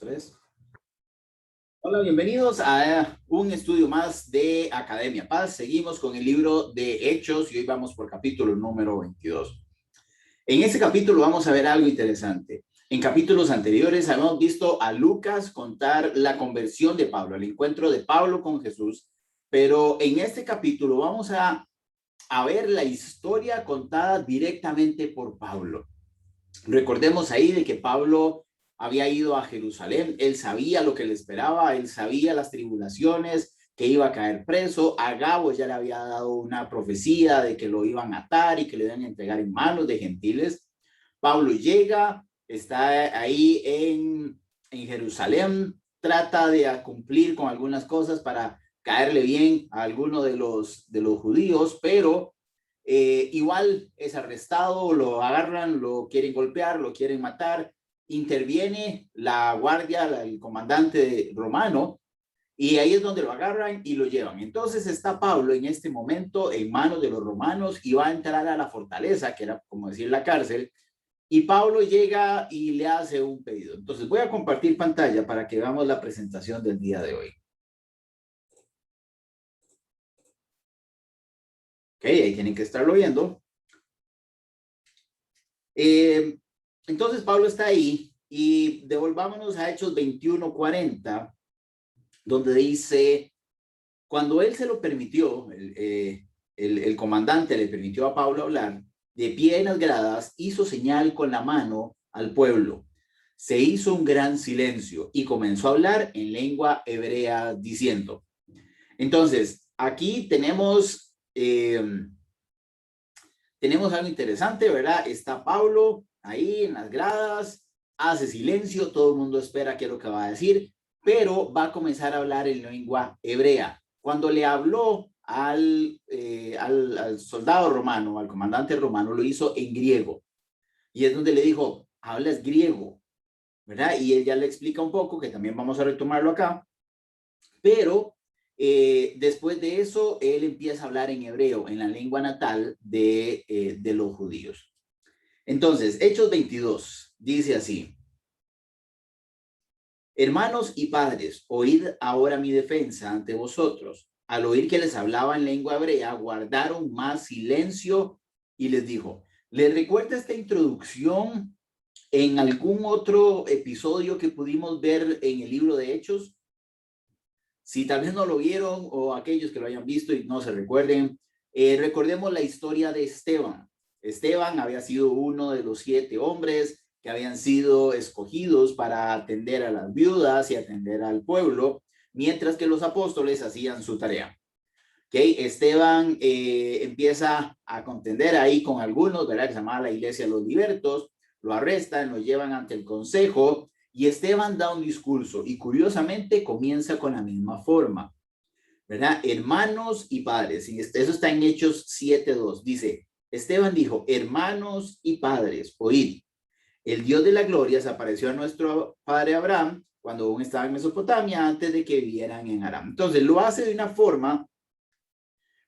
Tres. Hola, bienvenidos a un estudio más de Academia Paz. Seguimos con el libro de Hechos y hoy vamos por capítulo número 22. En este capítulo vamos a ver algo interesante. En capítulos anteriores hemos visto a Lucas contar la conversión de Pablo, el encuentro de Pablo con Jesús, pero en este capítulo vamos a ver la historia contada directamente por Pablo. Recordemos ahí de que Pablo había ido a Jerusalén, él sabía lo que le esperaba, él sabía las tribulaciones, que iba a caer preso. A Agabo ya le había dado una profecía de que lo iban a atar y que le iban a entregar en manos de gentiles. Pablo llega, está ahí en Jerusalén, trata de cumplir con algunas cosas para caerle bien a alguno de los judíos, pero igual es arrestado, lo agarran, lo quieren golpear, lo quieren matar. Interviene la guardia, el comandante romano, y ahí es donde lo agarran y lo llevan. Entonces está Pablo en este momento en manos de los romanos y va a entrar a la fortaleza, que era como decir la cárcel, y Pablo llega y le hace un pedido. Entonces voy a compartir pantalla para que veamos la presentación del día de hoy. Ok, ahí tienen que estarlo viendo. Entonces Pablo está ahí y devolvámonos a Hechos 21:40, donde dice, cuando él se lo permitió, el comandante le permitió a Pablo hablar, de pie en las gradas, hizo señal con la mano al pueblo. Se hizo un gran silencio y comenzó a hablar en lengua hebrea diciendo. Entonces, aquí tenemos algo interesante, ¿verdad? Está Pablo ahí en las gradas, hace silencio, todo el mundo espera qué es lo que va a decir, pero va a comenzar a hablar en lengua hebrea. Cuando le habló al soldado romano, al comandante romano, lo hizo en griego. Y es donde le dijo, hablas griego, ¿verdad? Y él ya le explica un poco, que también vamos a retomarlo acá, pero después de eso, él empieza a hablar en hebreo, en la lengua natal de los judíos. Entonces, Hechos 22 dice así: hermanos y padres, oíd ahora mi defensa ante vosotros. Al oír que les hablaba en lengua hebrea, guardaron más silencio y les dijo. ¿Les recuerda esta introducción en algún otro episodio que pudimos ver en el libro de Hechos? Si tal vez no lo vieron o aquellos que lo hayan visto y no se recuerden, recordemos la historia de Esteban. Esteban había sido uno de los 7 hombres que habían sido escogidos para atender a las viudas y atender al pueblo, mientras que los apóstoles hacían su tarea. Okay, Esteban empieza a contender ahí con algunos, ¿verdad? Que se llamaba la Iglesia de los Libertos, lo arrestan, lo llevan ante el consejo y Esteban da un discurso y curiosamente comienza con la misma forma, ¿verdad? Hermanos y padres, y eso está en Hechos 7:2, dice, Esteban dijo, hermanos y padres, oíd, el Dios de la gloria se apareció a nuestro padre Abraham cuando aún estaba en Mesopotamia antes de que vivieran en Aram. Entonces lo hace de una forma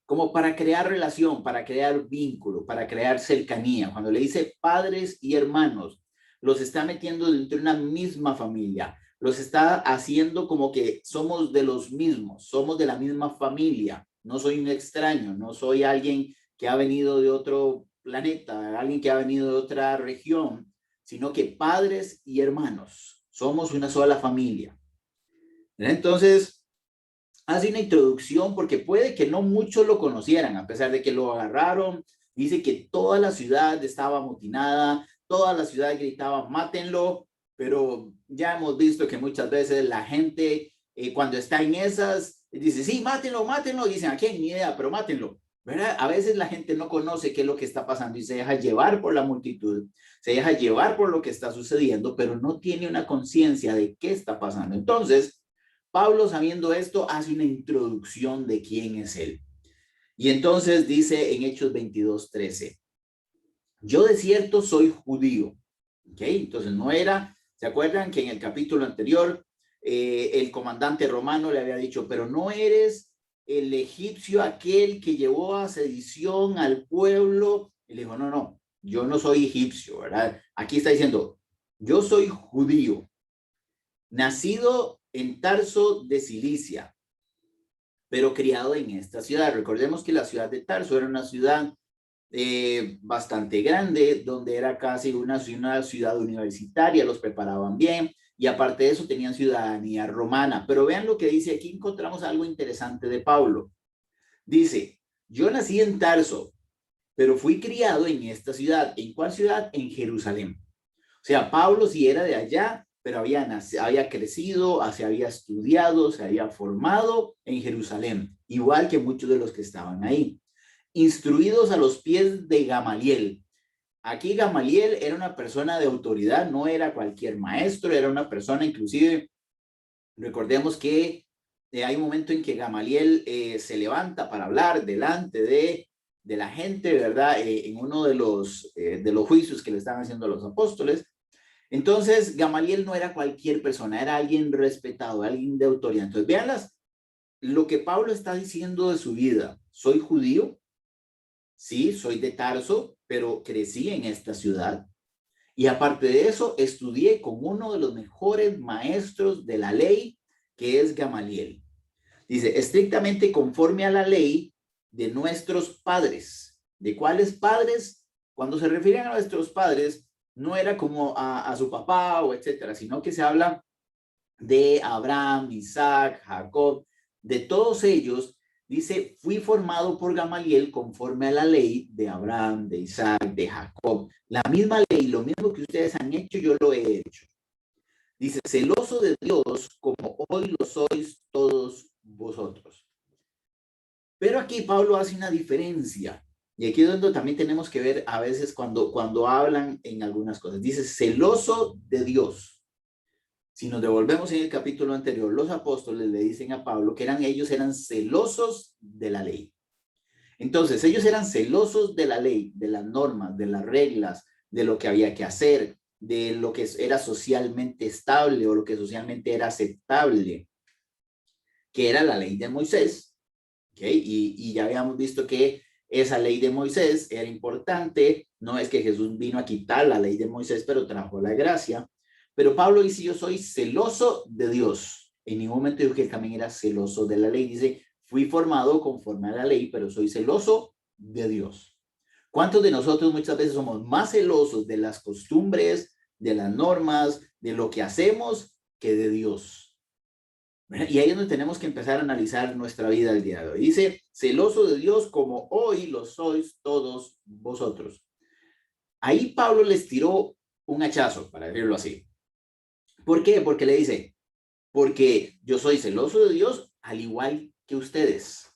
como para crear relación, para crear vínculo, para crear cercanía. Cuando le dice padres y hermanos, los está metiendo dentro de una misma familia, los está haciendo como que somos de los mismos, somos de la misma familia. No soy un extraño, no soy alguien que ha venido de otro planeta, alguien que ha venido de otra región, sino que padres y hermanos, somos una sola familia. Entonces, hace una introducción porque puede que no muchos lo conocieran, a pesar de que lo agarraron. Dice que toda la ciudad estaba amotinada, toda la ciudad gritaba, mátenlo, pero ya hemos visto que muchas veces la gente cuando está en esas, dice, sí, mátenlo, mátenlo, y dicen, ¿a quién? Ni idea, pero mátenlo, ¿verdad? A veces la gente no conoce qué es lo que está pasando y se deja llevar por la multitud, se deja llevar por lo que está sucediendo, pero no tiene una conciencia de qué está pasando. Entonces, Pablo, sabiendo esto, hace una introducción de quién es él. Y entonces dice en Hechos 22:13, yo de cierto soy judío. ¿Ok? Entonces no era, ¿se acuerdan que en el capítulo anterior el comandante romano le había dicho, pero no eres el egipcio aquel que llevó a sedición al pueblo? Y le dijo, no, no, yo no soy egipcio, ¿verdad? Aquí está diciendo, yo soy judío, nacido en Tarso de Cilicia, pero criado en esta ciudad. Recordemos que la ciudad de Tarso era una ciudad bastante grande, donde era casi una ciudad universitaria, los preparaban bien, y aparte de eso tenían ciudadanía romana. Pero vean lo que dice aquí, encontramos algo interesante de Pablo. Dice, yo nací en Tarso, pero fui criado en esta ciudad. ¿En cuál ciudad? En Jerusalén. O sea, Pablo sí era de allá, pero había crecido, se había estudiado, se había formado en Jerusalén, igual que muchos de los que estaban ahí. Instruidos a los pies de Gamaliel. Aquí Gamaliel era una persona de autoridad, no era cualquier maestro, era una persona inclusive, recordemos que hay un momento en que Gamaliel se levanta para hablar delante de la gente, ¿verdad? En uno de los juicios que le estaban haciendo a los apóstoles. Entonces, Gamaliel no era cualquier persona, era alguien respetado, alguien de autoridad. Entonces, vean lo que Pablo está diciendo de su vida. Soy judío, sí, soy de Tarso, pero crecí en esta ciudad. Y aparte de eso, estudié con uno de los mejores maestros de la ley, que es Gamaliel. Dice, estrictamente conforme a la ley de nuestros padres. ¿De cuáles padres? Cuando se refieren a nuestros padres, no era como a su papá o etcétera, sino que se habla de Abraham, Isaac, Jacob, de todos ellos. Dice, fui formado por Gamaliel conforme a la ley de Abraham, de Isaac, de Jacob. La misma ley, lo mismo que ustedes han hecho, yo lo he hecho. Dice, celoso de Dios como hoy lo sois todos vosotros. Pero aquí Pablo hace una diferencia. Y aquí es donde también tenemos que ver a veces cuando hablan en algunas cosas. Dice, celoso de Dios. Si nos devolvemos en el capítulo anterior, los apóstoles le dicen a Pablo que ellos eran celosos de la ley. Entonces, ellos eran celosos de la ley, de las normas, de las reglas, de lo que había que hacer, de lo que era socialmente estable o lo que socialmente era aceptable, que era la ley de Moisés. ¿Okay? Y ya habíamos visto que esa ley de Moisés era importante. No es que Jesús vino a quitar la ley de Moisés, pero trajo la gracia. Pero Pablo dice, yo soy celoso de Dios. En ningún momento dijo que él también era celoso de la ley. Dice, fui formado conforme a la ley, pero soy celoso de Dios. ¿Cuántos de nosotros muchas veces somos más celosos de las costumbres, de las normas, de lo que hacemos, que de Dios? Y ahí es donde tenemos que empezar a analizar nuestra vida el día de hoy. Dice, celoso de Dios como hoy lo sois todos vosotros. Ahí Pablo les tiró un hachazo, para decirlo así. ¿Por qué? Porque le dice, porque yo soy celoso de Dios al igual que ustedes.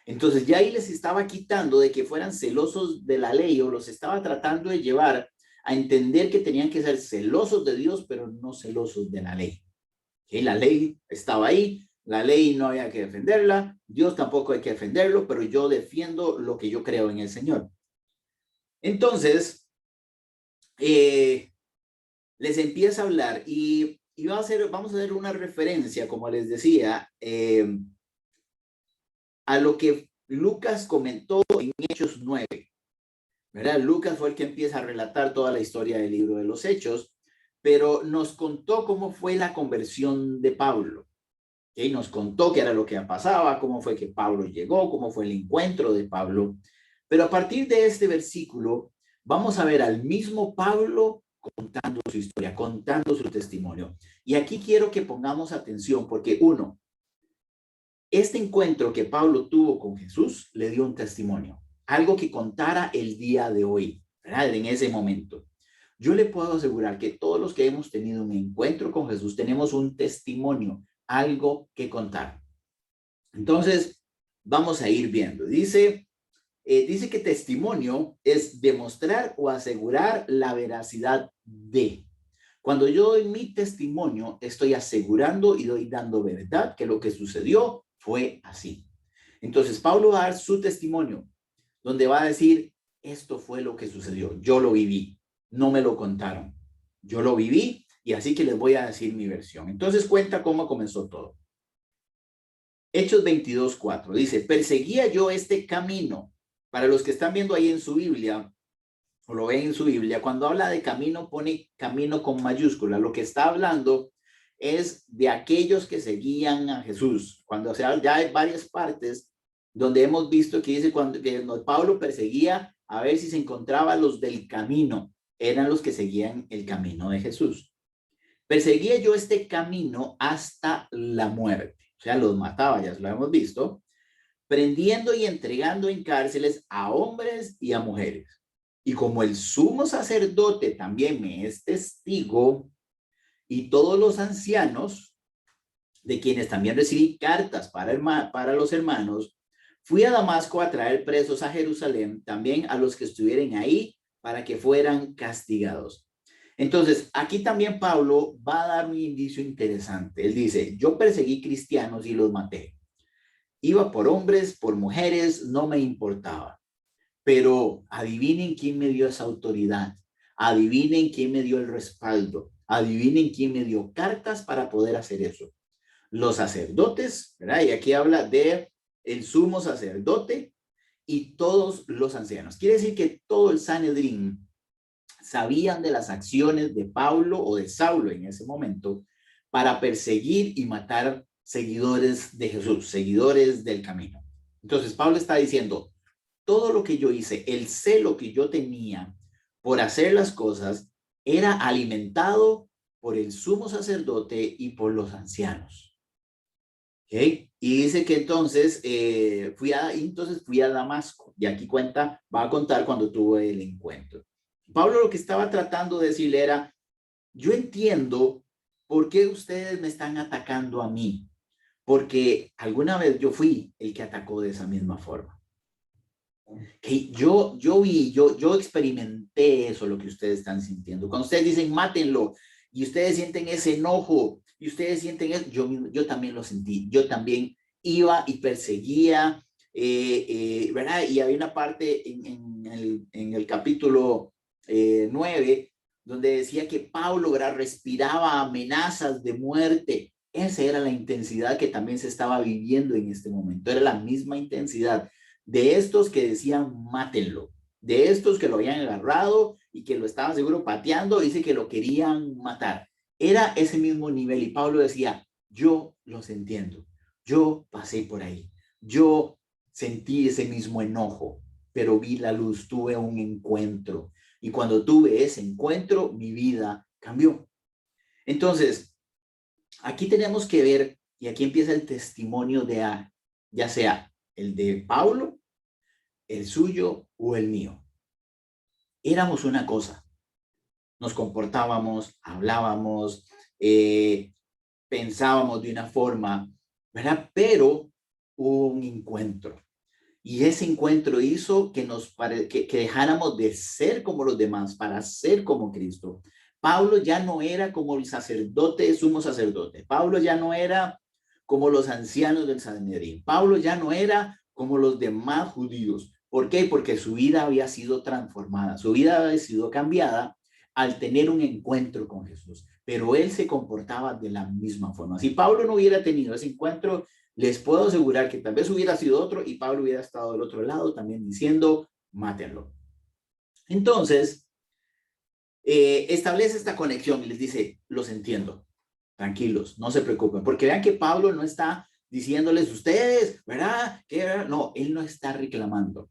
Entonces ya ahí les estaba quitando de que fueran celosos de la ley o los estaba tratando de llevar a entender que tenían que ser celosos de Dios, pero no celosos de la ley. ¿Okay? La ley estaba ahí, la ley no había que defenderla, Dios tampoco hay que defenderlo, pero yo defiendo lo que yo creo en el Señor. Entonces, les empieza a hablar y vamos a hacer una referencia, como les decía, a lo que Lucas comentó en Hechos 9. ¿Verdad? Lucas fue el que empieza a relatar toda la historia del libro de los Hechos, pero nos contó cómo fue la conversión de Pablo. ¿Okay? Nos contó qué era lo que pasaba, cómo fue que Pablo llegó, cómo fue el encuentro de Pablo. Pero a partir de este versículo, vamos a ver al mismo Pablo contando su historia, contando su testimonio. Y aquí quiero que pongamos atención porque uno, este encuentro que Pablo tuvo con Jesús le dio un testimonio, algo que contara el día de hoy, ¿verdad? En ese momento. Yo le puedo asegurar que todos los que hemos tenido un encuentro con Jesús tenemos un testimonio, algo que contar. Entonces, vamos a ir viendo. Dice que testimonio es demostrar o asegurar la veracidad de. Cuando yo doy mi testimonio, estoy asegurando y doy dando verdad que lo que sucedió fue así. Entonces, Pablo va a dar su testimonio, donde va a decir, esto fue lo que sucedió, yo lo viví, no me lo contaron, yo lo viví y así que les voy a decir mi versión. Entonces cuenta cómo comenzó todo. Hechos 22:4 dice, perseguía yo este camino. Para los que están viendo ahí en su Biblia, o lo ven en su Biblia, cuando habla de camino, pone camino con mayúscula. Lo que está hablando es de aquellos que seguían a Jesús. Cuando, o sea, ya hay varias partes donde hemos visto que dice que Pablo perseguía a ver si se encontraba los del camino, eran los que seguían el camino de Jesús. Perseguía yo este camino hasta la muerte, o sea, los mataba, ya lo hemos visto, prendiendo y entregando en cárceles a hombres y a mujeres. Y como el sumo sacerdote también me es testigo, y todos los ancianos, de quienes también recibí cartas para los hermanos, fui a Damasco a traer presos a Jerusalén, también a los que estuvieran ahí, para que fueran castigados. Entonces, aquí también Pablo va a dar un indicio interesante. Él dice, yo perseguí cristianos y los maté. Iba por hombres, por mujeres, no me importaba. Pero adivinen quién me dio esa autoridad. Adivinen quién me dio el respaldo. Adivinen quién me dio cartas para poder hacer eso. Los sacerdotes, ¿verdad? Y aquí habla de el sumo sacerdote y todos los ancianos. Quiere decir que todo el Sanedrín sabían de las acciones de Pablo o de Saulo en ese momento para perseguir y matar seguidores de Jesús, seguidores del camino. Entonces Pablo está diciendo, todo lo que yo hice, el celo que yo tenía por hacer las cosas, era alimentado por el sumo sacerdote y por los ancianos. ¿Okay? Y dice que entonces, fui a Damasco, y aquí va a contar cuando tuvo el encuentro. Pablo lo que estaba tratando de decirle era, yo entiendo por qué ustedes me están atacando a mí, porque alguna vez yo fui el que atacó de esa misma forma. Que yo experimenté eso, lo que ustedes están sintiendo. Cuando ustedes dicen, mátenlo, y ustedes sienten ese enojo, y ustedes sienten eso, yo también lo sentí. Yo también iba y perseguía, ¿verdad? Y había una parte en el capítulo 9, donde decía que Pablo, ¿verdad?, respiraba amenazas de muerte. Esa era la intensidad que también se estaba viviendo en este momento. Era la misma intensidad de estos que decían mátenlo, de estos que lo habían agarrado y que lo estaban seguro pateando, dice que lo querían matar. Era ese mismo nivel y Pablo decía, yo los entiendo, yo pasé por ahí, yo sentí ese mismo enojo, pero vi la luz, tuve un encuentro y cuando tuve ese encuentro, mi vida cambió. Entonces, aquí tenemos que ver, y aquí empieza el testimonio de ya sea el de Pablo, el suyo o el mío. Éramos una cosa, nos comportábamos, hablábamos, pensábamos de una forma, ¿verdad? Pero hubo un encuentro. Y ese encuentro hizo que que dejáramos de ser como los demás para ser como Cristo. Pablo ya no era como el sacerdote, sumo sacerdote. Pablo ya no era como los ancianos del Sanedrín. Pablo ya no era como los demás judíos. ¿Por qué? Porque su vida había sido transformada, su vida había sido cambiada al tener un encuentro con Jesús. Pero él se comportaba de la misma forma. Si Pablo no hubiera tenido ese encuentro, les puedo asegurar que tal vez hubiera sido otro y Pablo hubiera estado del otro lado también diciendo, mátenlo. Entonces, establece esta conexión y les dice, los entiendo, tranquilos, no se preocupen, porque vean que Pablo no está diciéndoles ustedes, ¿verdad? No, él no está reclamando,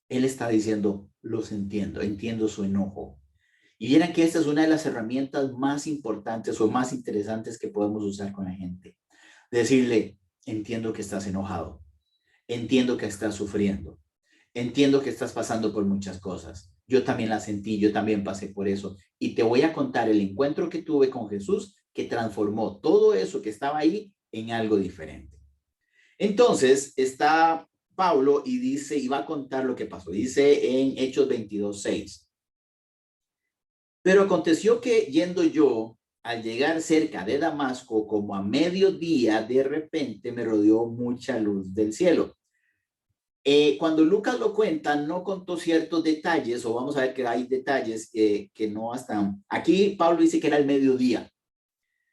él está diciendo, los entiendo, entiendo su enojo. Y vieran que esta es una de las herramientas más importantes o más interesantes que podemos usar con la gente. Decirle, entiendo que estás enojado, entiendo que estás sufriendo, entiendo que estás pasando por muchas cosas. Yo también las sentí, yo también pasé por eso. Y te voy a contar el encuentro que tuve con Jesús que transformó todo eso que estaba ahí en algo diferente. Entonces está Pablo y dice, y va a contar lo que pasó. Dice en Hechos 22:6. Pero aconteció que yendo yo, al llegar cerca de Damasco, como a mediodía, de repente me rodeó mucha luz del cielo. Cuando Lucas lo cuenta, no contó ciertos detalles, o vamos a ver que hay detalles que no están. Aquí Pablo dice que era el mediodía.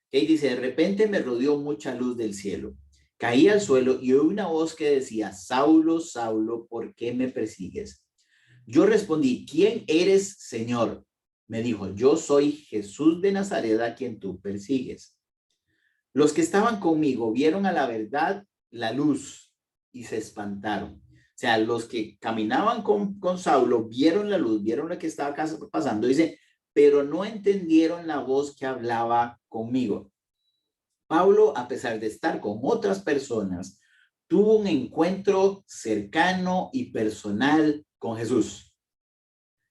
Okay, dice, de repente me rodeó mucha luz del cielo. Caí al suelo y oí una voz que decía, Saulo, Saulo, ¿por qué me persigues? Yo respondí, ¿quién eres, Señor? Me dijo, yo soy Jesús de Nazaret, a quien tú persigues. Los que estaban conmigo vieron a la verdad la luz y se espantaron. O sea, los que caminaban con Saulo vieron la luz, vieron lo que estaba pasando. Dice, pero no entendieron la voz que hablaba conmigo. Pablo, a pesar de estar con otras personas, tuvo un encuentro cercano y personal con Jesús.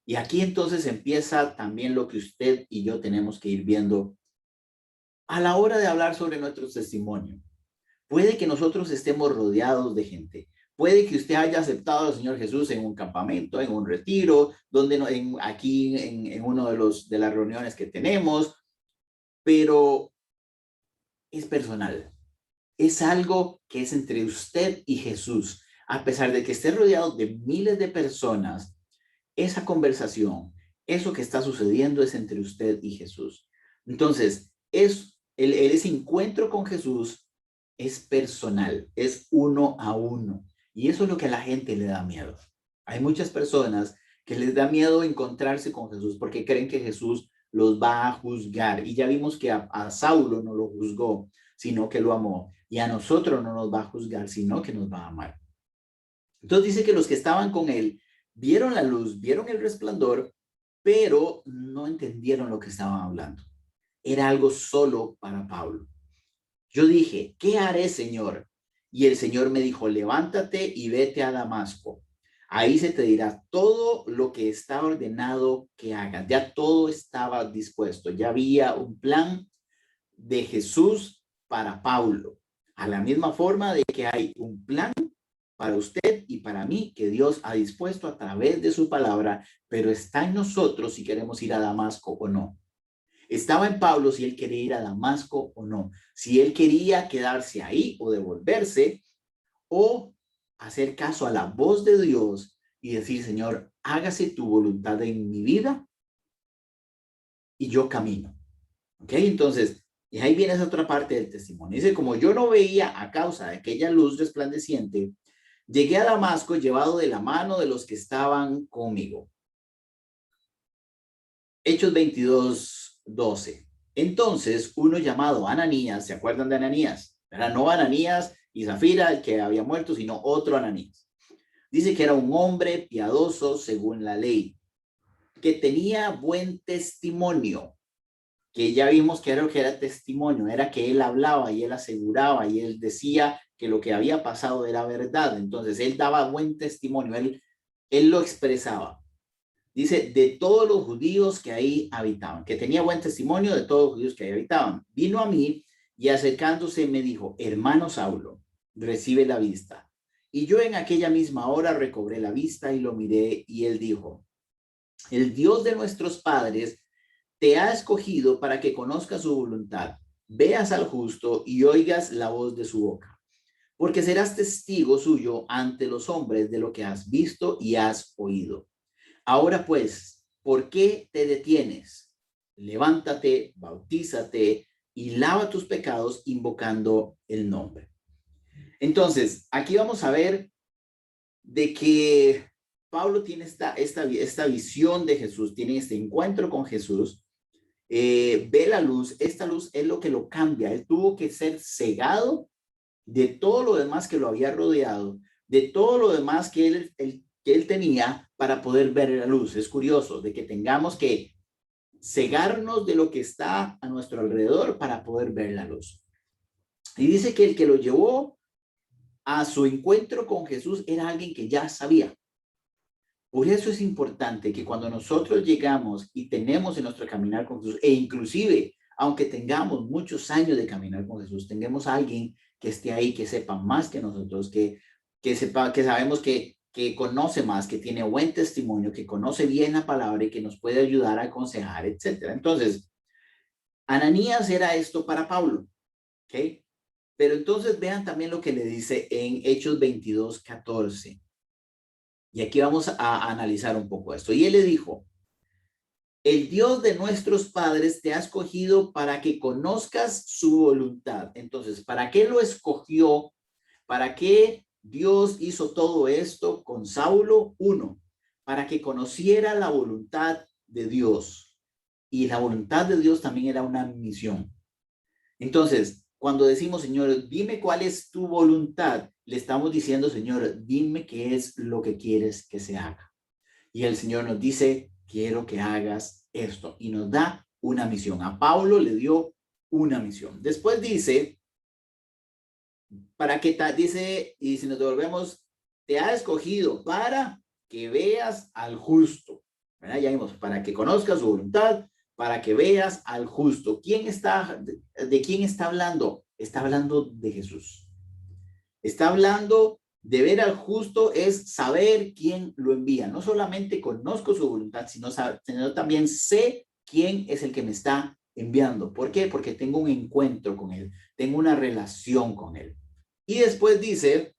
Y aquí entonces empieza también lo que usted y yo tenemos que ir viendo a la hora de hablar sobre nuestro testimonio. Puede que nosotros estemos rodeados de gente. Puede que usted haya aceptado al Señor Jesús en un campamento, en un retiro, donde aquí en uno de las reuniones que tenemos, pero es personal. Es algo que es entre usted y Jesús. A pesar de que esté rodeado de miles de personas, esa conversación, eso que está sucediendo es entre usted y Jesús. Entonces, ese encuentro con Jesús es personal, es uno a uno. Y eso es lo que a la gente le da miedo. Hay muchas personas que les da miedo encontrarse con Jesús porque creen que Jesús los va a juzgar. Y ya vimos que a Saulo no lo juzgó, sino que lo amó. Y a nosotros no nos va a juzgar, sino que nos va a amar. Entonces dice que los que estaban con él vieron la luz, vieron el resplandor, pero no entendieron lo que estaban hablando. Era algo solo para Pablo. Yo dije, ¿qué haré, Señor? Y el Señor me dijo, levántate y vete a Damasco. Ahí se te dirá todo lo que está ordenado que hagas. Ya todo estaba dispuesto. Ya había un plan de Jesús para Pablo. A la misma forma de que hay un plan para usted y para mí que Dios ha dispuesto a través de su palabra, pero está en nosotros si queremos ir a Damasco o no. Estaba en Pablo si él quería ir a Damasco o no, si él quería quedarse ahí o devolverse o hacer caso a la voz de Dios y decir, Señor, hágase tu voluntad en mi vida y yo camino. ¿Ok? Entonces, y ahí viene esa otra parte del testimonio. Dice, como yo no veía a causa de aquella luz resplandeciente, llegué a Damasco llevado de la mano de los que estaban conmigo. Hechos 22:12. Entonces, uno llamado Ananías, ¿se acuerdan de Ananías? Era no Ananías y Zafira, el que había muerto, sino otro Ananías. Dice que era un hombre piadoso según la ley, que tenía buen testimonio, que ya vimos que era lo que era testimonio, era que él hablaba y él aseguraba y él decía que lo que había pasado era verdad. Entonces, él daba buen testimonio, él lo expresaba. Dice, de todos los judíos que ahí habitaban, que tenía buen testimonio de todos los judíos que ahí habitaban. Vino a mí y acercándose me dijo, hermano Saulo, recibe la vista. Y yo en aquella misma hora recobré la vista y lo miré y él dijo, el Dios de nuestros padres te ha escogido para que conozcas su voluntad, veas al justo y oigas la voz de su boca, porque serás testigo suyo ante los hombres de lo que has visto y has oído. Ahora pues, ¿por qué te detienes? Levántate, bautízate y lava tus pecados invocando el nombre. Entonces, aquí vamos a ver de que Pablo tiene esta visión de Jesús, tiene este encuentro con Jesús, ve la luz, esta luz es lo que lo cambia, él tuvo que ser cegado de todo lo demás que lo había rodeado, de todo lo demás que él tenía para poder ver la luz. Es curioso de que tengamos que cegarnos de lo que está a nuestro alrededor para poder ver la luz. Y dice que el que lo llevó a su encuentro con Jesús era alguien que ya sabía. Por eso es importante que cuando nosotros llegamos y tenemos en nuestro caminar con Jesús, e inclusive, aunque tengamos muchos años de caminar con Jesús, tengamos a alguien que esté ahí, que sepa más que nosotros, que sepa, que sabemos que conoce más, que tiene buen testimonio, que conoce bien la palabra y que nos puede ayudar a aconsejar, etcétera. Entonces, Ananías era esto para Pablo, ¿ok? Pero entonces vean también lo que le dice en Hechos 22:14. Y aquí vamos a analizar un poco esto. Y él le dijo, el Dios de nuestros padres te ha escogido para que conozcas su voluntad. Entonces, ¿para qué lo escogió? ¿Para qué Dios hizo todo esto con Saulo? Uno, para que conociera la voluntad de Dios. Y la voluntad de Dios también era una misión. Entonces, cuando decimos, Señor, dime cuál es tu voluntad, le estamos diciendo, Señor, dime qué es lo que quieres que se haga. Y el Señor nos dice, quiero que hagas esto. Y nos da una misión. A Pablo le dio una misión. Después dice, dice, y si nos devolvemos, te ha escogido para que veas al justo. ¿Verdad? Ya vimos, para que conozcas su voluntad, para que veas al justo. ¿De quién está hablando? Está hablando de Jesús. Está hablando de ver al justo, es saber quién lo envía. No solamente conozco su voluntad, sino también sé quién es el que me está enviando. ¿Por qué? Porque tengo un encuentro con él, tengo una relación con él. Y después dice,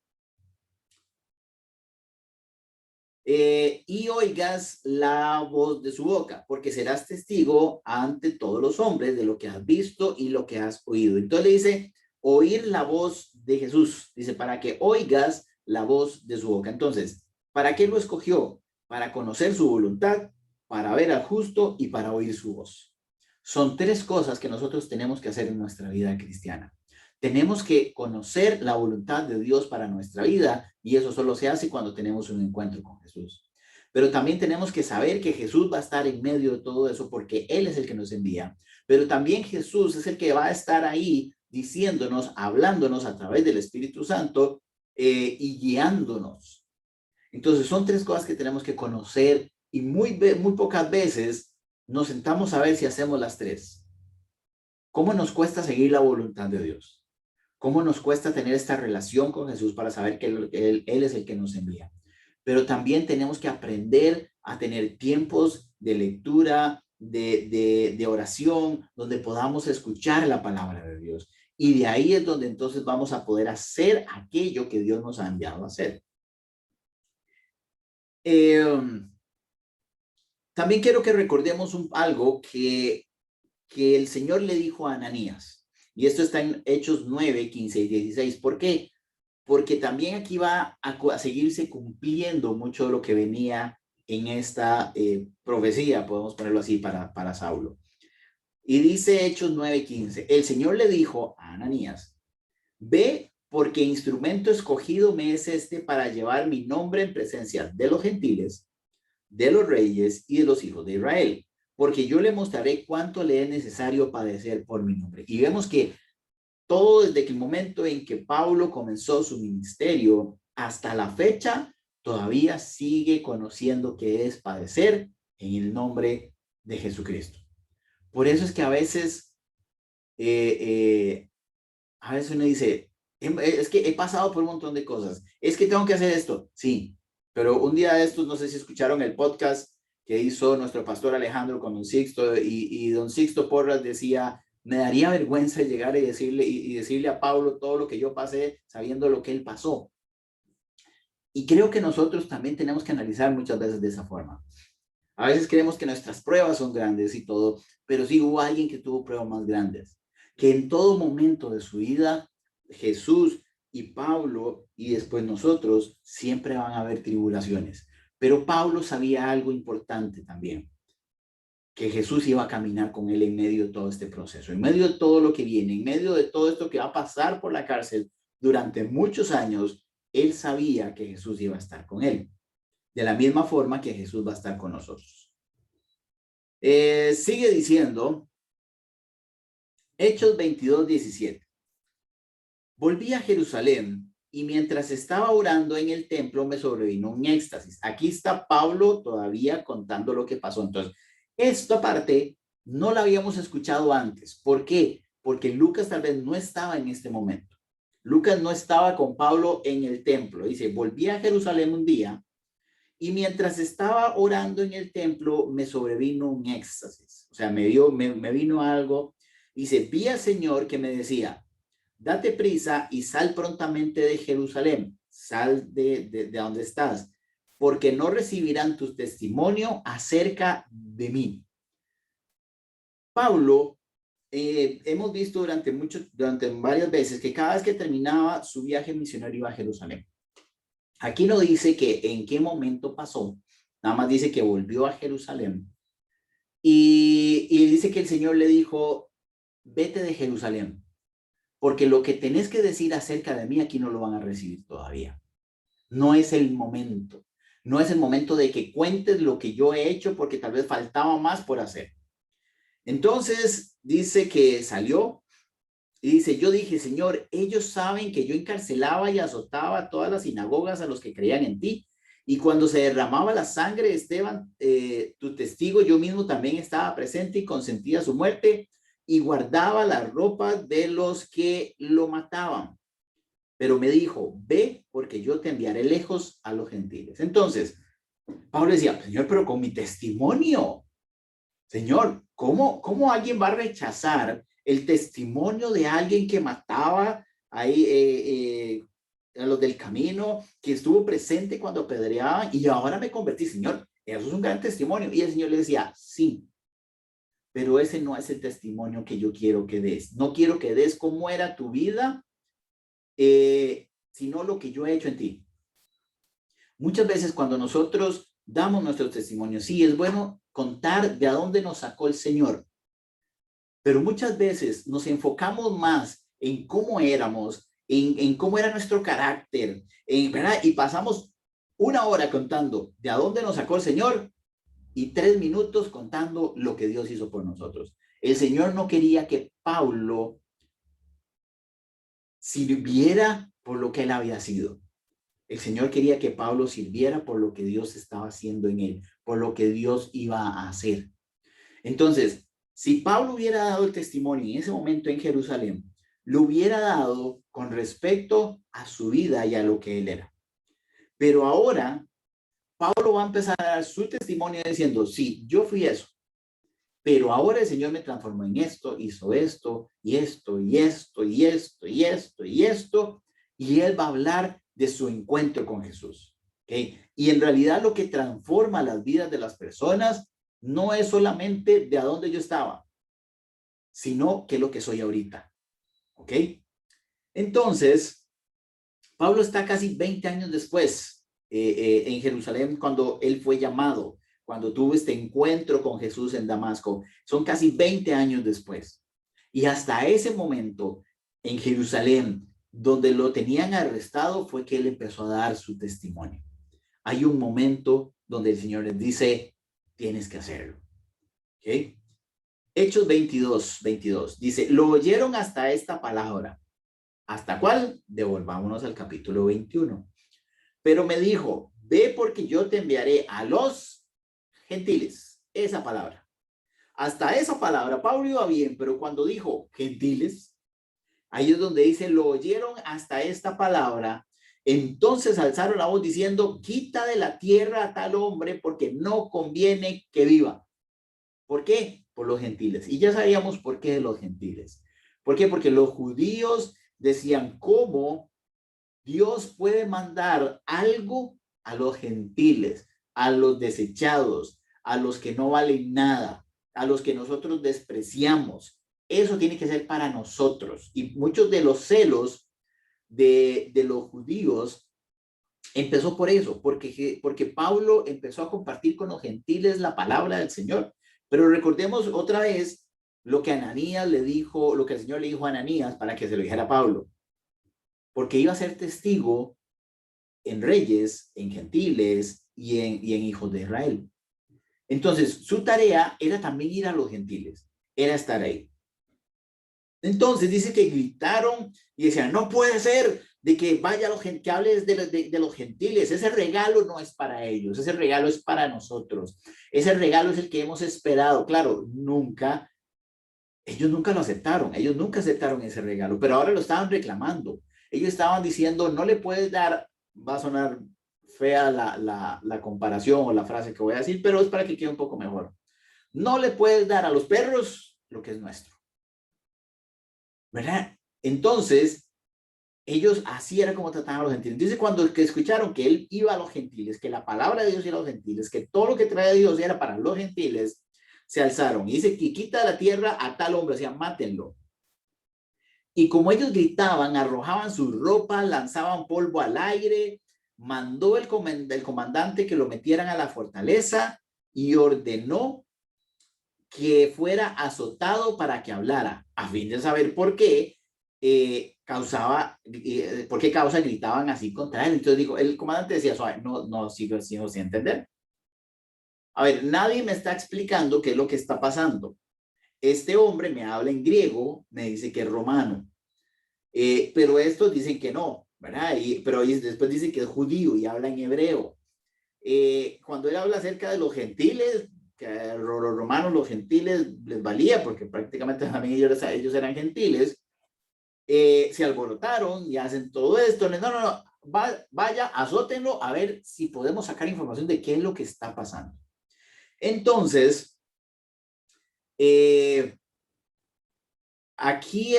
y oigas la voz de su boca, porque serás testigo ante todos los hombres de lo que has visto y lo que has oído. Entonces le dice, oír la voz de Jesús. Dice, para que oigas la voz de su boca. Entonces, ¿para qué lo escogió? Para conocer su voluntad, para ver al justo y para oír su voz. Son tres cosas que nosotros tenemos que hacer en nuestra vida cristiana. Tenemos que conocer la voluntad de Dios para nuestra vida y eso solo se hace cuando tenemos un encuentro con Jesús. Pero también tenemos que saber que Jesús va a estar en medio de todo eso porque Él es el que nos envía. Pero también Jesús es el que va a estar ahí diciéndonos, hablándonos a través del Espíritu Santo y guiándonos. Entonces son tres cosas que tenemos que conocer y muy pocas veces nos sentamos a ver si hacemos las tres. ¿Cómo nos cuesta seguir la voluntad de Dios? ¿Cómo nos cuesta tener esta relación con Jesús para saber que Él es el que nos envía? Pero también tenemos que aprender a tener tiempos de lectura, de oración, donde podamos escuchar la palabra de Dios. Y de ahí es donde entonces vamos a poder hacer aquello que Dios nos ha enviado a hacer. También quiero que recordemos algo que el Señor le dijo a Ananías. Y esto está en Hechos 9, 15 y 16. ¿Por qué? Porque también aquí va a seguirse cumpliendo mucho de lo que venía en esta profecía, podemos ponerlo así, para Saulo. Y dice Hechos 9, 15, el Señor le dijo a Ananías, ve porque instrumento escogido me es este para llevar mi nombre en presencia de los gentiles, de los reyes y de los hijos de Israel, porque yo le mostraré cuánto le es necesario padecer por mi nombre. Y vemos que todo desde el momento en que Pablo comenzó su ministerio hasta la fecha, todavía sigue conociendo qué es padecer en el nombre de Jesucristo. Por eso es que a veces uno dice, es que he pasado por un montón de cosas, es que tengo que hacer esto, sí, pero un día de estos, no sé si escucharon el podcast que hizo nuestro pastor Alejandro con don Sixto, y don Sixto Porras decía, me daría vergüenza llegar y decirle a Pablo todo lo que yo pasé sabiendo lo que él pasó. Y creo que nosotros también tenemos que analizar muchas veces de esa forma. A veces creemos que nuestras pruebas son grandes y todo, pero sí hubo alguien que tuvo pruebas más grandes, que en todo momento de su vida, Jesús y Pablo y después nosotros, siempre van a haber tribulaciones. Pero Pablo sabía algo importante también, que Jesús iba a caminar con él en medio de todo este proceso, en medio de todo lo que viene, en medio de todo esto que va a pasar por la cárcel durante muchos años, él sabía que Jesús iba a estar con él, de la misma forma que Jesús va a estar con nosotros. Sigue diciendo, Hechos 22, 17. Volví a Jerusalén y mientras estaba orando en el templo me sobrevino un éxtasis. Aquí está Pablo todavía contando lo que pasó. Entonces, esta parte no la habíamos escuchado antes. ¿Por qué? Porque Lucas tal vez no estaba en este momento. Lucas no estaba con Pablo en el templo. Dice, volví a Jerusalén un día y mientras estaba orando en el templo me sobrevino un éxtasis. O sea, me vino algo. Dice, vi al Señor que me decía, date prisa y sal prontamente de Jerusalén, sal de donde estás, porque no recibirán tu testimonio acerca de mí. Pablo, hemos visto durante varias veces que cada vez que terminaba su viaje misionero iba a Jerusalén. Aquí no dice que en qué momento pasó, nada más dice que volvió a Jerusalén y dice que el Señor le dijo, vete de Jerusalén, porque lo que tenés que decir acerca de mí aquí no lo van a recibir todavía. No es el momento. No es el momento de que cuentes lo que yo he hecho porque tal vez faltaba más por hacer. Entonces dice que salió y dice, yo dije, Señor, ellos saben que yo encarcelaba y azotaba a todas las sinagogas a los que creían en ti. Y cuando se derramaba la sangre de Esteban, tu testigo, yo mismo también estaba presente y consentía su muerte y guardaba las ropas de los que lo mataban. Pero me dijo, ve porque yo te enviaré lejos a los gentiles. Entonces, Pablo decía, Señor, pero con mi testimonio, Señor, ¿cómo alguien va a rechazar el testimonio de alguien que mataba ahí a los del camino, que estuvo presente cuando apedreaban y ahora me convertí, Señor? Eso es un gran testimonio. Y el Señor le decía, sí, pero ese no es el testimonio que yo quiero que des. No quiero que des cómo era tu vida, sino lo que yo he hecho en ti. Muchas veces cuando nosotros damos nuestro testimonio, sí, es bueno contar de a dónde nos sacó el Señor, pero muchas veces nos enfocamos más en cómo éramos, en cómo era nuestro carácter, ¿verdad? Y pasamos una hora contando de a dónde nos sacó el Señor y 3 minutos contando lo que Dios hizo por nosotros. El Señor no quería que Pablo sirviera por lo que él había sido. El Señor quería que Pablo sirviera por lo que Dios estaba haciendo en él, por lo que Dios iba a hacer. Entonces, si Pablo hubiera dado el testimonio en ese momento en Jerusalén, lo hubiera dado con respecto a su vida y a lo que él era. Pero ahora, Pablo va a empezar a dar su testimonio diciendo, sí, yo fui eso, pero ahora el Señor me transformó en esto, hizo esto, y esto, y esto, y esto, y esto, y esto, y él va a hablar de su encuentro con Jesús. ¿Okay? Y en realidad lo que transforma las vidas de las personas no es solamente de a dónde yo estaba, sino que lo que soy ahorita. ¿Ok? Entonces, Pablo está casi 20 años después en Jerusalén cuando él fue llamado, cuando tuvo este encuentro con Jesús en Damasco. Son casi 20 años después. Y hasta ese momento en Jerusalén, donde lo tenían arrestado, fue que él empezó a dar su testimonio. Hay un momento donde el Señor les dice, tienes que hacerlo. ¿Ok? Hechos 22 dice, lo oyeron hasta esta palabra. ¿Hasta cuál? Devolvámonos al capítulo 21. Pero me dijo, ve porque yo te enviaré a los gentiles. Esa palabra. Hasta esa palabra, Pablo iba bien, pero cuando dijo gentiles, ahí es donde dice, lo oyeron hasta esta palabra. Entonces alzaron la voz diciendo, quita de la tierra a tal hombre porque no conviene que viva. ¿Por qué? Por los gentiles. Y ya sabíamos por qué de los gentiles. ¿Por qué? Porque los judíos decían, ¿cómo Dios puede mandar algo a los gentiles, a los desechados, a los que no valen nada, a los que nosotros despreciamos? Eso tiene que ser para nosotros. Y muchos de los celos de los judíos empezó por eso, porque Pablo empezó a compartir con los gentiles la palabra del Señor. Pero recordemos otra vez lo que Ananías le dijo, lo que el Señor le dijo a Ananías para que se lo dijera a Pablo, porque iba a ser testigo en reyes, en gentiles y en hijos de Israel. Entonces, su tarea era también ir a los gentiles, era estar ahí. Entonces dice que gritaron y decían, no puede ser de que vaya a los que hables de los gentiles. Ese regalo no es para ellos, ese regalo es para nosotros. Ese regalo es el que hemos esperado. Claro, ellos nunca lo aceptaron, ellos nunca aceptaron ese regalo, pero ahora lo estaban reclamando. Ellos estaban diciendo, no le puedes dar, va a sonar fea la comparación o la frase que voy a decir, pero es para que quede un poco mejor. No le puedes dar a los perros lo que es nuestro. ¿Verdad? Entonces, ellos así era como trataban a los gentiles. Dice cuando que escucharon que él iba a los gentiles, que la palabra de Dios iba a los gentiles, que todo lo que trae Dios era para los gentiles, se alzaron. Y dice que quita de la tierra a tal hombre, o sea, mátenlo. Y como ellos gritaban, arrojaban sus ropas, lanzaban polvo al aire, mandó el comandante que lo metieran a la fortaleza y ordenó que fuera azotado para que hablara, a fin de saber por qué ¿por qué causa gritaban así contra él? Entonces dijo, el comandante decía, suave, sigo sin entender. A ver, nadie me está explicando qué es lo que está pasando. Este hombre me habla en griego, me dice que es romano, pero estos dicen que no, ¿verdad? Pero después dice que es judío y habla en hebreo. Cuando él habla acerca de los gentiles, que a los romanos, los gentiles les valía, porque prácticamente también ellos eran gentiles, se alborotaron y hacen todo esto. No, vaya, azótenlo a ver si podemos sacar información de qué es lo que está pasando. Entonces, aquí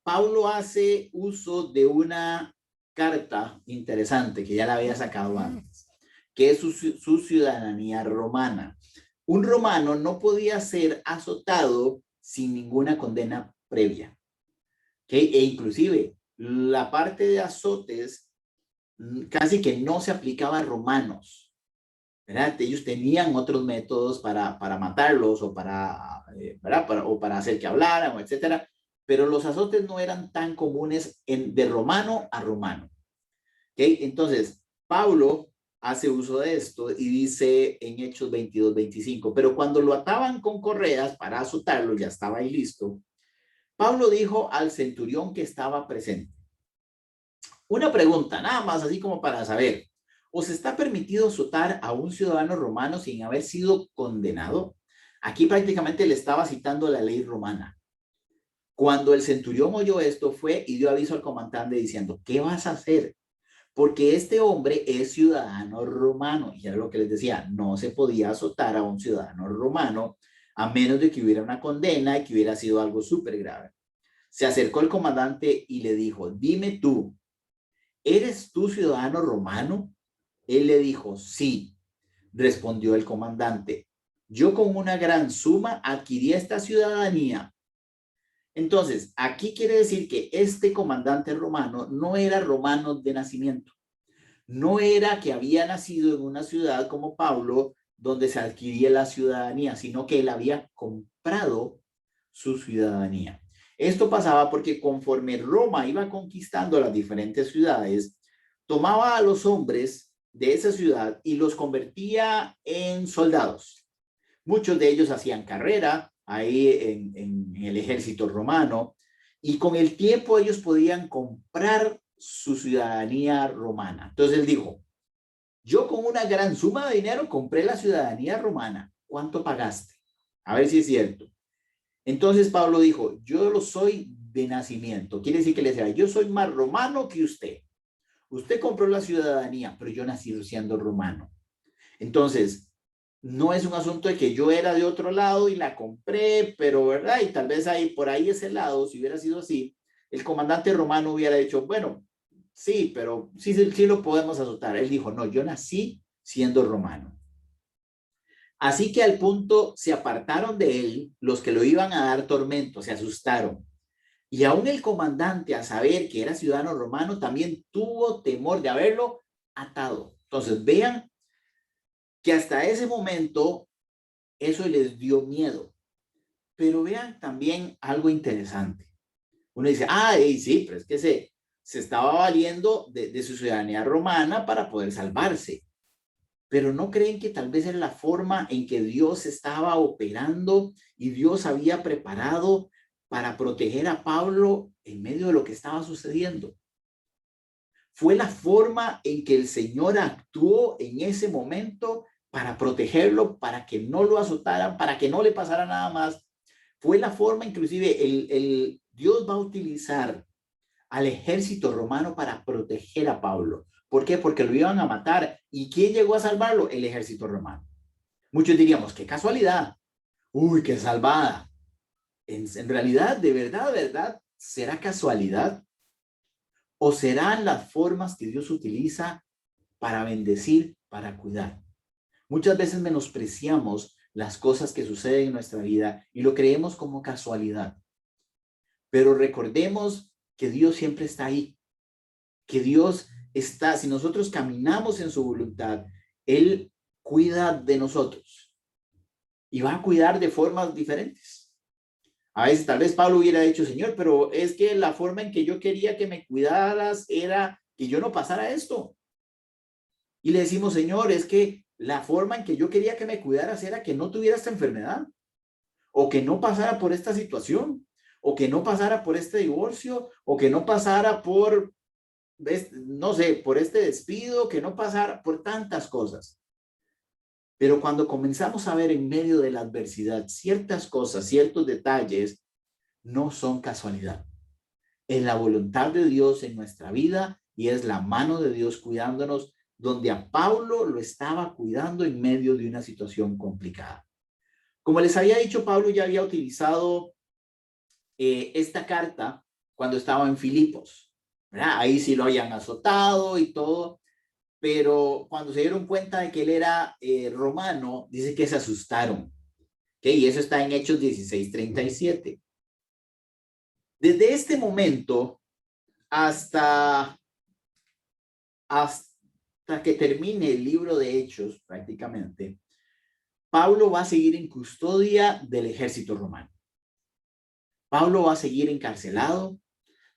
Pablo hace uso de una carta interesante que ya la había sacado antes, que es su ciudadanía romana. Un romano no podía ser azotado sin ninguna condena previa. ¿Okay? E inclusive la parte de azotes casi que no se aplicaba a romanos, ¿verdad? Ellos tenían otros métodos para matarlos o para hacer que hablaran, o etcétera, pero los azotes no eran tan comunes de romano a romano. ¿Okay? Entonces, Pablo hace uso de esto y dice en Hechos 22-25, pero cuando lo ataban con correas para azotarlo, ya estaba ahí listo, Pablo dijo al centurión que estaba presente, una pregunta, nada más así como para saber, ¿os está permitido azotar a un ciudadano romano sin haber sido condenado? Aquí prácticamente le estaba citando la ley romana. Cuando el centurión oyó esto, fue y dio aviso al comandante diciendo, ¿qué vas a hacer? Porque este hombre es ciudadano romano. Y era lo que les decía, no se podía azotar a un ciudadano romano a menos de que hubiera una condena y que hubiera sido algo súper grave. Se acercó el comandante y le dijo, dime tú, ¿eres tú ciudadano romano? Él le dijo, sí. Respondió el comandante, yo con una gran suma adquirí esta ciudadanía. Entonces, aquí quiere decir que este comandante romano no era romano de nacimiento. No era que había nacido en una ciudad como Pablo, donde se adquiría la ciudadanía, sino que él había comprado su ciudadanía. Esto pasaba porque conforme Roma iba conquistando las diferentes ciudades, tomaba a los hombres de esa ciudad y los convertía en soldados. Muchos de ellos hacían carrera ahí en el ejército romano y con el tiempo ellos podían comprar su ciudadanía romana. Entonces él dijo, yo con una gran suma de dinero compré la ciudadanía romana. ¿Cuánto pagaste? A ver si es cierto. Entonces Pablo dijo, yo lo soy de nacimiento. Quiere decir que le decía, yo soy más romano que usted. Usted compró la ciudadanía, pero yo nací siendo romano. Entonces, no es un asunto de que yo era de otro lado y la compré, pero verdad, y tal vez ahí por ahí ese lado, si hubiera sido así, el comandante romano hubiera dicho, bueno, sí, pero sí lo podemos azotar. Él dijo, no, yo nací siendo romano. Así que al punto se apartaron de él los que lo iban a dar tormento, se asustaron. Y aún el comandante, al saber que era ciudadano romano, también tuvo temor de haberlo atado. Entonces, vean que hasta ese momento eso les dio miedo. Pero vean también algo interesante. Uno dice, sí, pero es que se estaba valiendo de su ciudadanía romana para poder salvarse. Pero no creen que tal vez era la forma en que Dios estaba operando y Dios había preparado para proteger a Pablo en medio de lo que estaba sucediendo. Fue la forma en que el Señor actuó en ese momento para protegerlo, para que no lo azotaran, para que no le pasara nada más. Fue la forma, inclusive, el Dios va a utilizar al ejército romano para proteger a Pablo. ¿Por qué? Porque lo iban a matar. ¿Y quién llegó a salvarlo? El ejército romano. Muchos diríamos, qué casualidad. Uy, qué salvada. En realidad, de verdad, ¿será casualidad? ¿O serán las formas que Dios utiliza para bendecir, para cuidar? Muchas veces menospreciamos las cosas que suceden en nuestra vida y lo creemos como casualidad. Pero recordemos que Dios siempre está ahí, que Dios está, si nosotros caminamos en su voluntad, Él cuida de nosotros y va a cuidar de formas diferentes. A veces tal vez Pablo hubiera dicho, Señor, pero es que la forma en que yo quería que me cuidaras era que yo no pasara esto. Y le decimos, Señor, es que la forma en que yo quería que me cuidaras era que no tuviera esta enfermedad, o que no pasara por esta situación, o que no pasara por este divorcio, o que no pasara por, no sé, por este despido, que no pasara por tantas cosas. Pero cuando comenzamos a ver en medio de la adversidad ciertas cosas, ciertos detalles, no son casualidad. Es la voluntad de Dios en nuestra vida y es la mano de Dios cuidándonos, donde a Pablo lo estaba cuidando en medio de una situación complicada. Como les había dicho, Pablo ya había utilizado esta carta cuando estaba en Filipos, ¿verdad? Ahí sí lo habían azotado y todo, pero cuando se dieron cuenta de que él era romano, dice que se asustaron. ¿Okay? Y eso está en Hechos 16:37. Desde este momento hasta que termine el libro de Hechos, prácticamente, Pablo va a seguir en custodia del ejército romano. Pablo va a seguir encarcelado,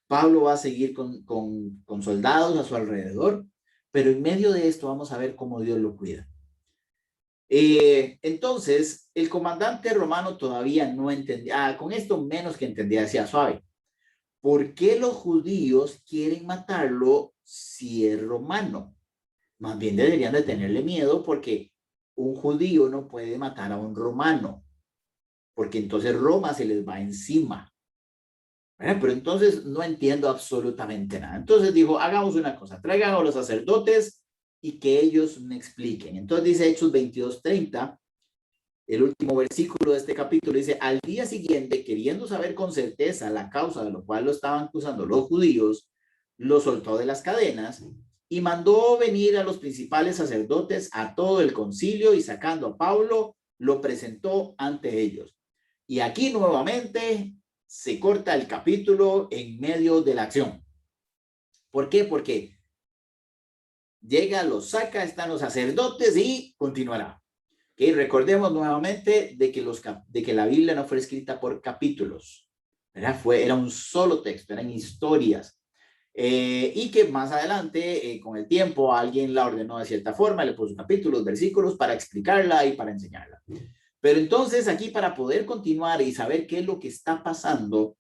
Pablo va a seguir con soldados a su alrededor, pero en medio de esto vamos a ver cómo Dios lo cuida. Entonces, el comandante romano todavía no entendía, con esto menos que entendía, decía, suave, ¿por qué los judíos quieren matarlo si es romano? Más bien deberían de tenerle miedo porque un judío no puede matar a un romano, porque entonces Roma se les va encima. Pero entonces no entiendo absolutamente nada. Entonces dijo, hagamos una cosa, traigan a los sacerdotes y que ellos me expliquen. Entonces dice Hechos 22:30, el último versículo de este capítulo, dice, al día siguiente, queriendo saber con certeza la causa de lo cual lo estaban acusando los judíos, lo soltó de las cadenas y mandó venir a los principales sacerdotes, a todo el concilio, y sacando a Pablo, lo presentó ante ellos. Y aquí nuevamente se corta el capítulo en medio de la acción. ¿Por qué? Porque llega, lo saca, están los sacerdotes y continuará. ¿Okay? Recordemos nuevamente de que la Biblia no fue escrita por capítulos, ¿verdad? Era un solo texto, eran historias. Y que más adelante, con el tiempo, alguien la ordenó de cierta forma, le puso capítulos, versículos para explicarla y para enseñarla. Pero entonces aquí, para poder continuar y saber qué es lo que está pasando,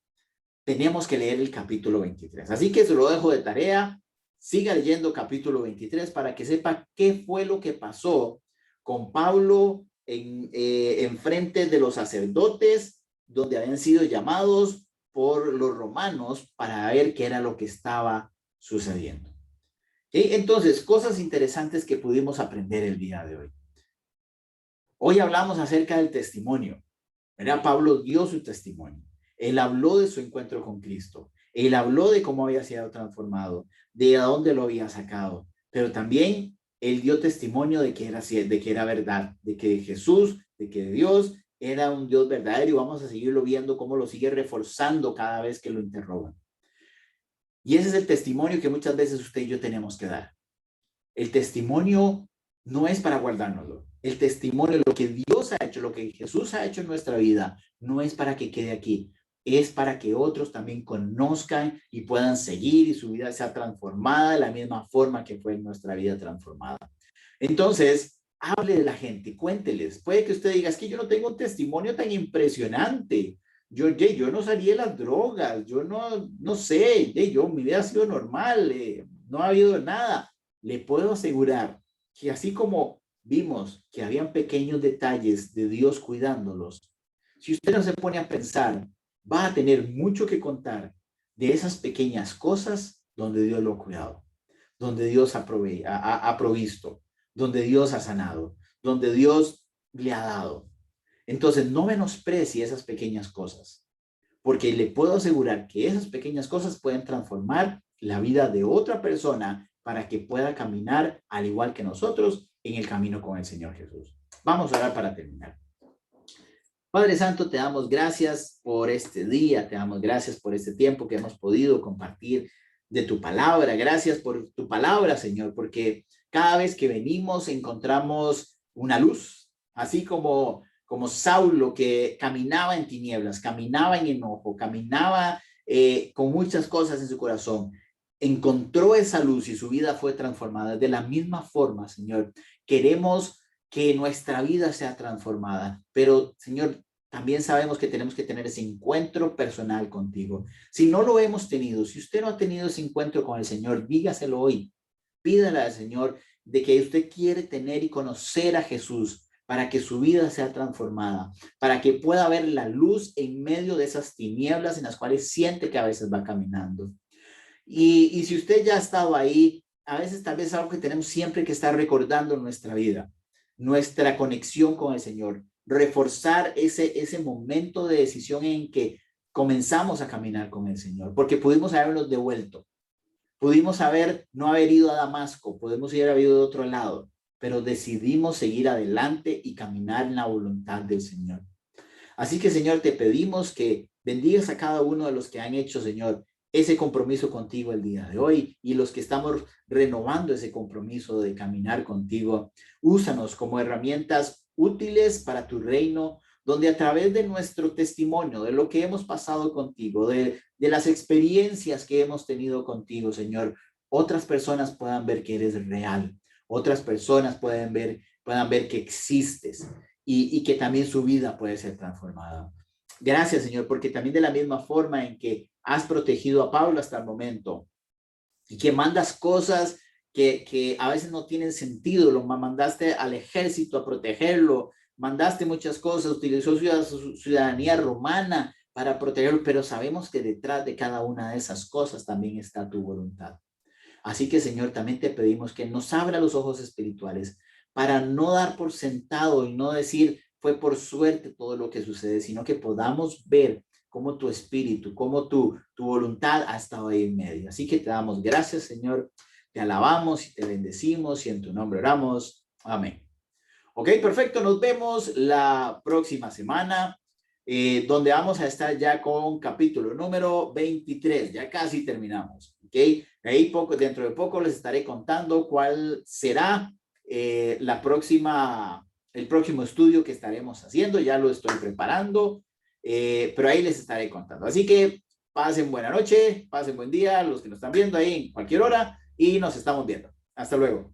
tenemos que leer el capítulo 23. Así que se lo dejo de tarea. Siga leyendo capítulo 23 para que sepa qué fue lo que pasó con Pablo en frente de los sacerdotes, donde habían sido llamados por los romanos para ver qué era lo que estaba sucediendo. ¿Okay? Entonces, cosas interesantes que pudimos aprender el día de hoy. Hoy hablamos acerca del testimonio. ¿Verdad? Pablo dio su testimonio. Él habló de su encuentro con Cristo. Él habló de cómo había sido transformado, de dónde lo había sacado. Pero también él dio testimonio de que era verdad, de que Jesús, de que Dios era un Dios verdadero, y vamos a seguirlo viendo cómo lo sigue reforzando cada vez que lo interrogan. Y ese es el testimonio que muchas veces usted y yo tenemos que dar. El testimonio no es para guardárnoslo. El testimonio, lo que Dios ha hecho, lo que Jesús ha hecho en nuestra vida, no es para que quede aquí. Es para que otros también conozcan y puedan seguir y su vida sea transformada de la misma forma que fue nuestra vida transformada. Entonces, hable de la gente, cuénteles. Puede que usted diga, es que yo no tengo un testimonio tan impresionante. Yo no salí de las drogas, yo no sé, mi vida ha sido normal, no ha habido nada. Le puedo asegurar que así como vimos que habían pequeños detalles de Dios cuidándolos, si usted no se pone a pensar, va a tener mucho que contar de esas pequeñas cosas donde Dios lo ha cuidado, donde Dios ha provisto, donde Dios ha sanado, donde Dios le ha dado. Entonces, no menosprecie esas pequeñas cosas, porque le puedo asegurar que esas pequeñas cosas pueden transformar la vida de otra persona para que pueda caminar al igual que nosotros en el camino con el Señor Jesús. Vamos a orar para terminar. Padre Santo, te damos gracias por este día, te damos gracias por este tiempo que hemos podido compartir de tu palabra. Gracias por tu palabra, Señor, porque cada vez que venimos encontramos una luz, así como como Saulo, que caminaba en tinieblas, caminaba en enojo, caminaba con muchas cosas en su corazón, encontró esa luz y su vida fue transformada. De la misma forma, Señor, queremos que nuestra vida sea transformada, pero, Señor, también sabemos que tenemos que tener ese encuentro personal contigo. Si no lo hemos tenido, si usted no ha tenido ese encuentro con el Señor, dígaselo hoy. Pídale al Señor de que usted quiere tener y conocer a Jesús para que su vida sea transformada, para que pueda ver la luz en medio de esas tinieblas en las cuales siente que a veces va caminando. Y si usted ya ha estado ahí, a veces tal vez algo que tenemos siempre que estar recordando en nuestra vida, nuestra conexión con el Señor, reforzar ese momento de decisión en que comenzamos a caminar con el Señor, porque pudimos habernos devuelto, pudimos no haber ido a Damasco, pudimos haber ido de otro lado, pero decidimos seguir adelante y caminar en la voluntad del Señor. Así que, Señor, te pedimos que bendigas a cada uno de los que han hecho, Señor, ese compromiso contigo el día de hoy y los que estamos renovando ese compromiso de caminar contigo. Úsanos como herramientas útiles para tu reino, donde a través de nuestro testimonio, de lo que hemos pasado contigo, de las experiencias que hemos tenido contigo, Señor, otras personas puedan ver que eres real, otras personas puedan ver que existes y que también su vida puede ser transformada. Gracias, Señor, porque también de la misma forma en que has protegido a Pablo hasta el momento y que mandas cosas que a veces no tienen sentido, lo mandaste al ejército a protegerlo, mandaste muchas cosas, utilizó su ciudadanía romana para protegerlo, pero sabemos que detrás de cada una de esas cosas también está tu voluntad. Así que, Señor, también te pedimos que nos abra los ojos espirituales para no dar por sentado y no decir fue por suerte todo lo que sucede, sino que podamos ver cómo tu espíritu, cómo tu voluntad ha estado ahí en medio. Así que te damos gracias, Señor, te alabamos y te bendecimos y en tu nombre oramos. Amén. Ok, perfecto. Nos vemos la próxima semana, donde vamos a estar ya con capítulo número 23. Ya casi terminamos. Ok, ahí dentro de poco les estaré contando cuál será el próximo estudio que estaremos haciendo. Ya lo estoy preparando, pero ahí les estaré contando. Así que pasen buena noche, pasen buen día, los que nos están viendo ahí en cualquier hora y nos estamos viendo. Hasta luego.